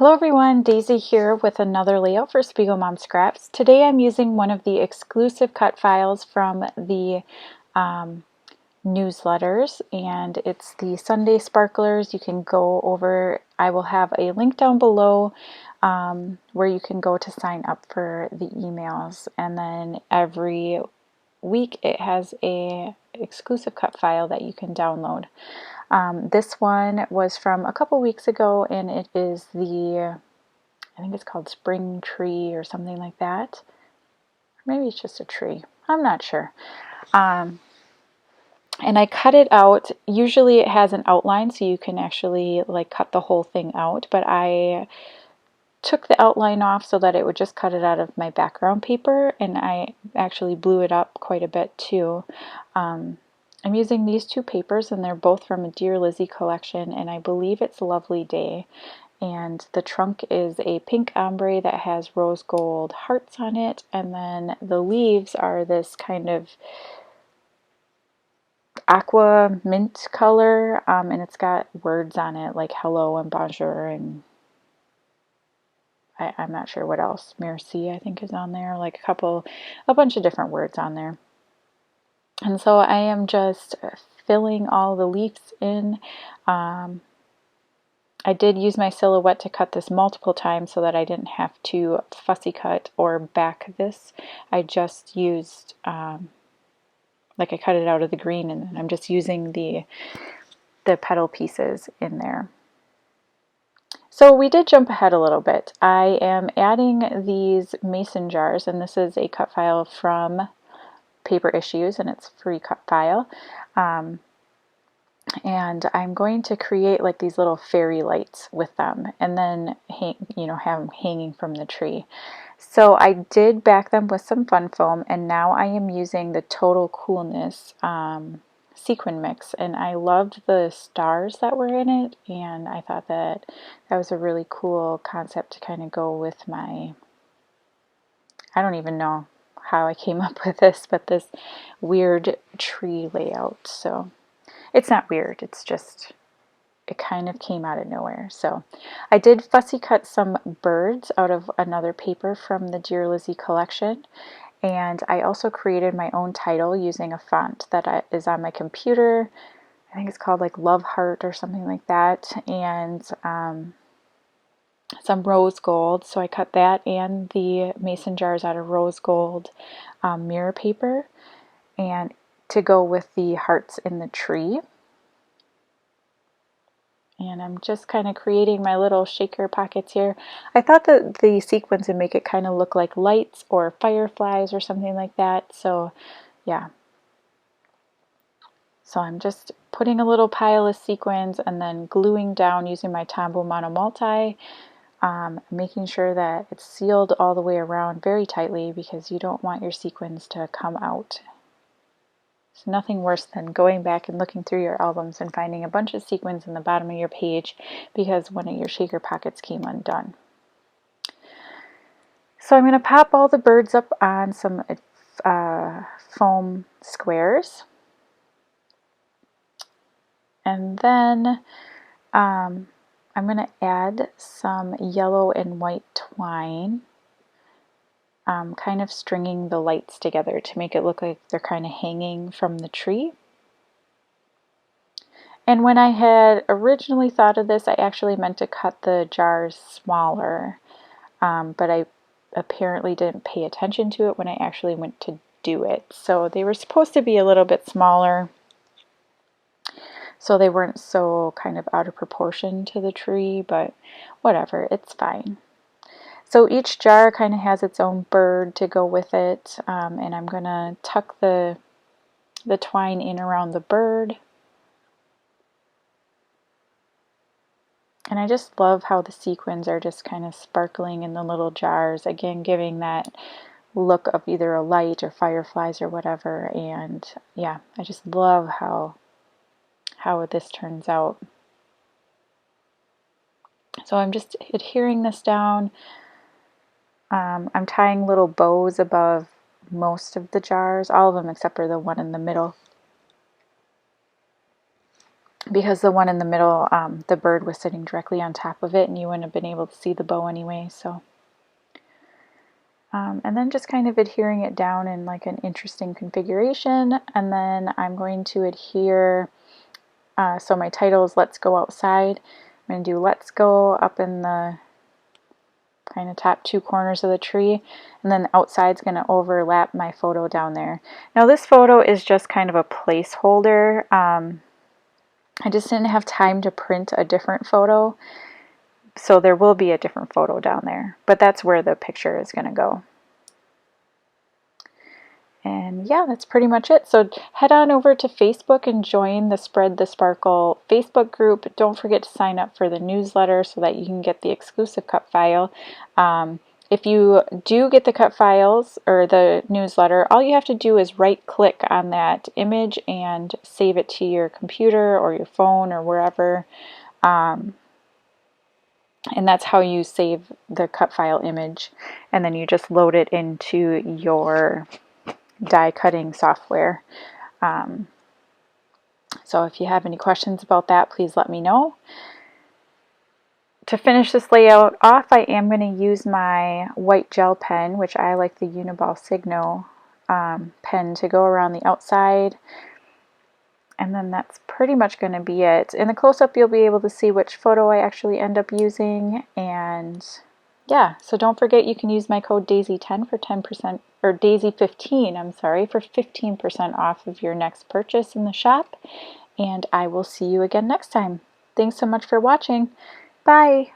Hello everyone, Daisy here with another layout for SpiegelMom Scraps. Today I'm using one of the exclusive cut files from the newsletters, and it's the Sunday Sparklers. You can go over, I will have a link down below where you can go to sign up for the emails, and then every week it has a exclusive cut file that you can download. This one was from a couple weeks ago, and it is I think it's called Spring Tree or something like that. Maybe it's just a tree. I'm not sure. And I cut it out. Usually it has an outline, so you can actually like cut the whole thing out, but I took the outline off so that it would just cut it out of my background paper, and I actually blew it up quite a bit too. I'm using these two papers, and they're both from a Dear Lizzie collection, and I believe it's Lovely Day. And the trunk is a pink ombre that has rose gold hearts on it, and then the leaves are this kind of aqua mint color, and it's got words on it like hello and bonjour, and I'm not sure what else. Merci, I think, is on there, like a bunch of different words on there. And so I am just filling all the leaves in. I did use my silhouette to cut this multiple times so that I didn't have to fussy cut or back this. I just used, like I cut it out of the green, and then I'm just using the petal pieces in there. So we did jump ahead a little bit. I am adding these mason jars, and this is a cut file from Paper Issues, and it's a free cut file. And I'm going to create like these little fairy lights with them, and then have them hanging from the tree. So I did back them with some fun foam, and now I am using the Total Coolness sequin mix, and I loved the stars that were in it, and I thought that was a really cool concept to kind of go with my, I don't even know how I came up with this, but this weird tree layout. So it's not weird, it's just, it kind of came out of nowhere. So I did fussy cut some birds out of another paper from the Dear Lizzie collection, and I also created my own title using a font that is on my computer. I think it's called like Love Heart or something like that, and some rose gold. So I cut that and the mason jars out of rose gold mirror paper, and to go with the hearts in the tree. And I'm just kind of creating my little shaker pockets here. I thought that the sequins would make it kind of look like lights or fireflies or something like that. So yeah. So I'm just putting a little pile of sequins and then gluing down using my Tombow Mono Multi, making sure that it's sealed all the way around very tightly, because you don't want your sequins to come out. It's nothing worse than going back and looking through your albums and finding a bunch of sequins in the bottom of your page because one of your shaker pockets came undone. So I'm going to pop all the birds up on some foam squares. And then I'm going to add some yellow and white twine, kind of stringing the lights together to make it look like they're kind of hanging from the tree. And when I had originally thought of this, I actually meant to cut the jars smaller, but I apparently didn't pay attention to it when I actually went to do it. So they were supposed to be a little bit smaller, so they weren't so kind of out of proportion to the tree, but whatever, it's fine. So each jar kind of has its own bird to go with it, and I'm going to tuck the twine in around the bird. And I just love how the sequins are just kind of sparkling in the little jars, again giving that look of either a light or fireflies or whatever. And yeah, I just love how this turns out. So I'm just adhering this down. I'm tying little bows above most of the jars, all of them except for the one in the middle. because the one in the middle, the bird was sitting directly on top of it and you wouldn't have been able to see the bow anyway. So, and then just kind of adhering it down in like an interesting configuration. And then I'm going to adhere, so my title is Let's Go Outside. I'm going to do Let's Go up in the kind of top 2 corners of the tree, and then the outside's going to overlap my photo down there. Now this photo is just kind of a placeholder. I just didn't have time to print a different photo, so there will be a different photo down there, but that's where the picture is going to go. And yeah, that's pretty much it. So head on over to Facebook and join the Spread the Sparkle Facebook group. Don't forget to sign up for the newsletter so that you can get the exclusive cut file. If you do get the cut files or the newsletter, all you have to do is right click on that image and save it to your computer or your phone or wherever. And that's how you save the cut file image. And then you just load it into your die cutting software. So if you have any questions about that, please let me know. To finish this layout off, I am going to use my white gel pen, which I like the Uniball Signo pen, to go around the outside. And then that's pretty much going to be it. In the close-up, you'll be able to see which photo I actually end up using. And yeah, so don't forget you can use my code DAISY10 for 10%, or DAISY15, I'm sorry, for 15% off of your next purchase in the shop. And I will see you again next time. Thanks so much for watching. Bye!